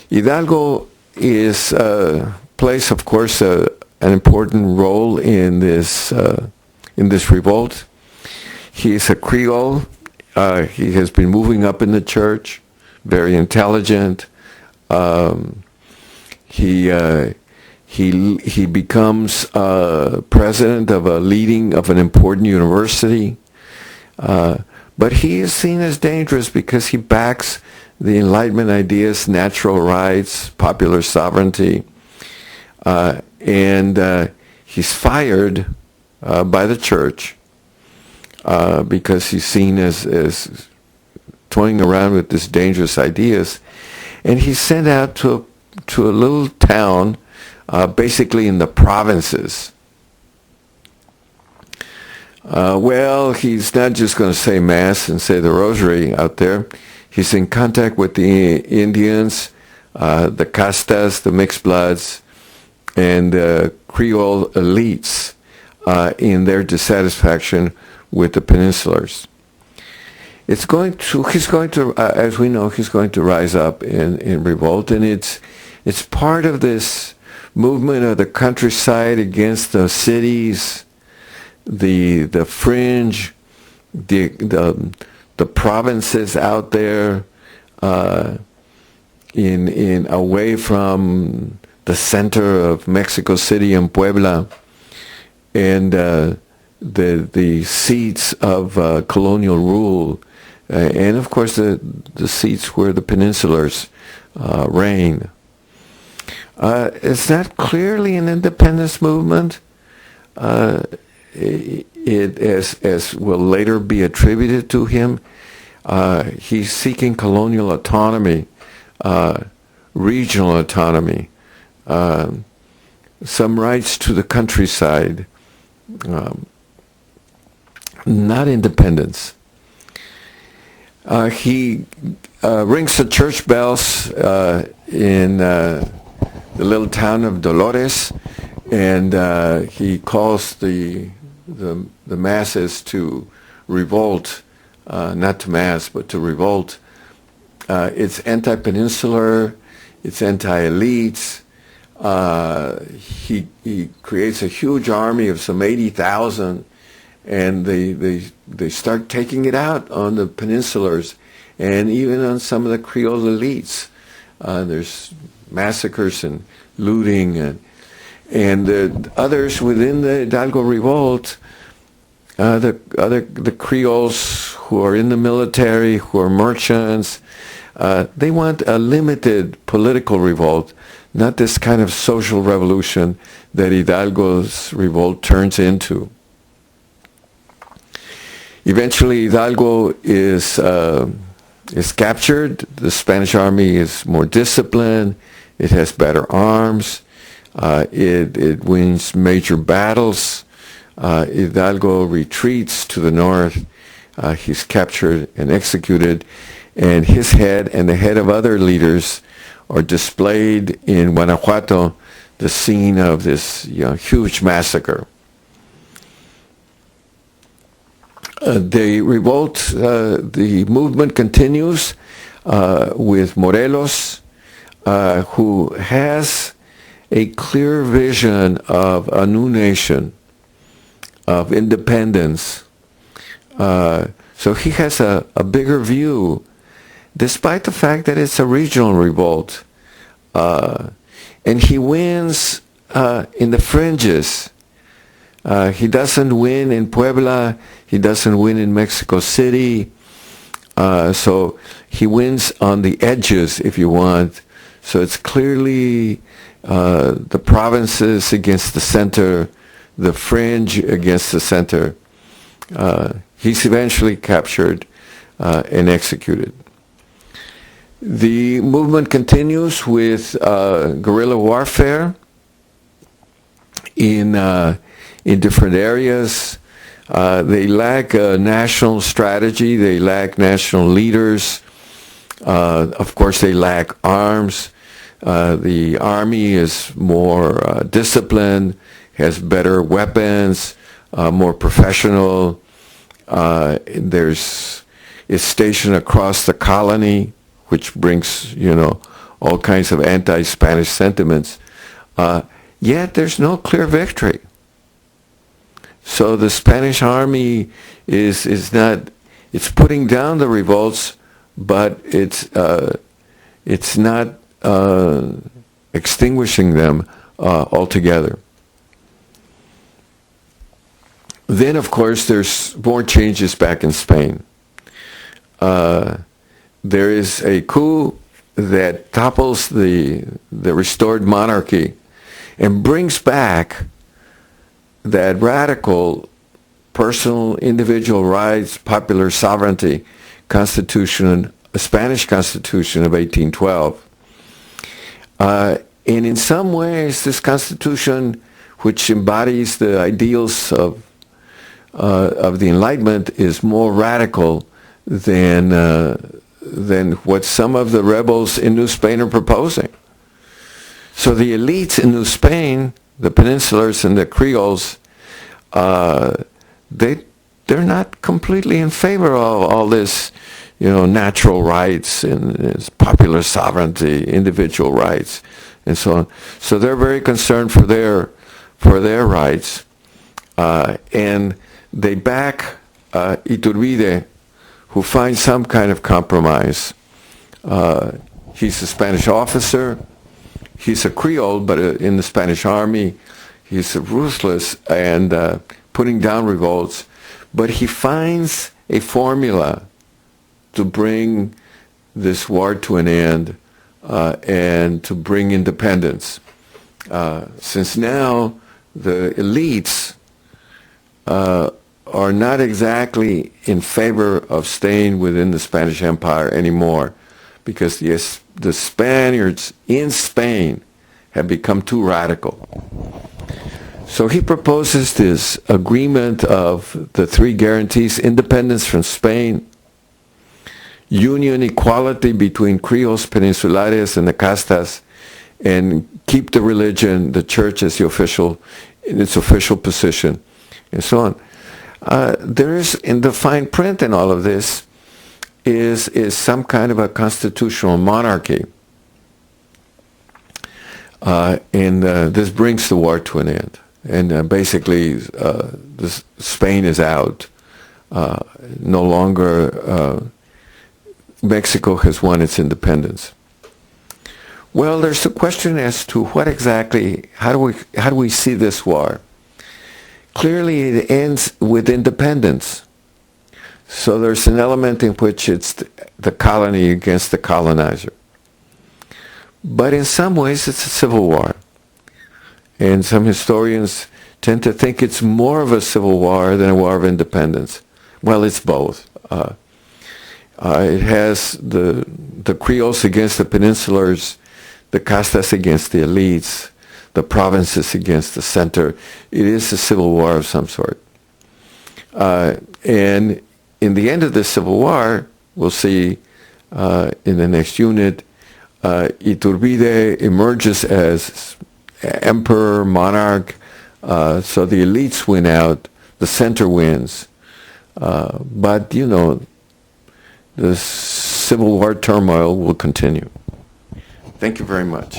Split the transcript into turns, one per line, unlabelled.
Hidalgo is plays, of course, an important role in this revolt. He is a Creole. He has been moving up in the church, very intelligent. Um, he becomes president of an important university. But he is seen as dangerous because he backs the Enlightenment ideas, natural rights, popular sovereignty, and he's fired by the church because he's seen as toying around with these dangerous ideas, and he's sent out to a little town, basically in the provinces. Well, he's not just going to say Mass and say the Rosary out there. He's in contact with the Indians, the castas, the mixed bloods, and the Creole elites in their dissatisfaction with the peninsulars. He's going to, as we know, he's going to rise up in revolt, and it's part of this movement of the countryside against the cities, the fringe, the provinces out there, in away from the center of Mexico City and Puebla, and the seats of colonial rule, and of course the seats where the peninsulars reign. It's not clearly an independence movement. It as will later be attributed to him. He's seeking colonial autonomy, regional autonomy, some rights to the countryside, not independence. He rings the church bells in the little town of Dolores, and he calls the masses to revolt, not to mass, but to revolt. It's anti-peninsular, it's anti-elites. He creates a huge army of some 80,000, and they start taking it out on the peninsulars and even on some of the Creole elites. There's massacres and looting, and the others within the Hidalgo revolt, the Creoles who are in the military, who are merchants, they want a limited political revolt, not this kind of social revolution that Hidalgo's revolt turns into. Eventually, Hidalgo is captured. The Spanish army is more disciplined. It has better arms. It wins major battles. Hidalgo retreats to the north. He's captured and executed, and his head and the head of other leaders are displayed in Guanajuato, the scene of this huge massacre. The revolt, the movement continues with Morelos, who has a clear vision of a new nation, of independence. So he has a bigger view, despite the fact that it's a regional revolt. And he wins in the fringes. He doesn't win in Puebla. He doesn't win in Mexico City. So he wins on the edges, if you want. So it's clearly the provinces against the center, the fringe against the center. He's eventually captured and executed. The movement continues with guerrilla warfare in different areas. They lack a national strategy. They lack national leaders. Of course, they lack arms. The army is more disciplined, has better weapons, more professional. It's stationed across the colony, which brings, all kinds of anti-Spanish sentiments. Yet there's no clear victory. So the Spanish army is not, it's putting down the revolts, but it's not extinguishing them altogether. Then, of course, there's more changes back in Spain. There is a coup that topples the restored monarchy and brings back that radical personal individual rights, popular sovereignty constitution, a Spanish constitution of 1812. And in some ways, this constitution, which embodies the ideals of the Enlightenment, is more radical than what some of the rebels in New Spain are proposing. So the elites in New Spain, the peninsulars and the Creoles, they're not completely in favor of all this, natural rights and popular sovereignty, individual rights, and so on. So they're very concerned for their rights, and they back Iturbide, who finds some kind of compromise. He's a Spanish officer. He's a Creole, but in the Spanish army, he's ruthless and putting down revolts. But he finds a formula to bring this war to an end and to bring independence. Since now the elites are not exactly in favor of staying within the Spanish Empire anymore, because the Spaniards in Spain have become too radical. So he proposes this agreement of the three guarantees: independence from Spain, union, equality between Creoles, Peninsulares, and the Castas, and keep the religion, the church, as the official, in its official position, and so on. There is, in the fine print in all of this, is some kind of a constitutional monarchy. And this brings the war to an end. And basically, Spain is out. No longer, Mexico has won its independence. Well, there's a question as to what exactly, how do we see this war? Clearly, it ends with independence. So there's an element in which it's the colony against the colonizer. But in some ways, it's a civil war. And some historians tend to think it's more of a civil war than a war of independence. Well, it's both. It has the Creoles against the Peninsulars, the Castas against the elites, the provinces against the center. It is a civil war of some sort. And in the end of this civil war, we'll see in the next unit, Iturbide emerges as emperor, monarch, so the elites win out, the center wins. But, the civil war turmoil will continue. Thank you very much.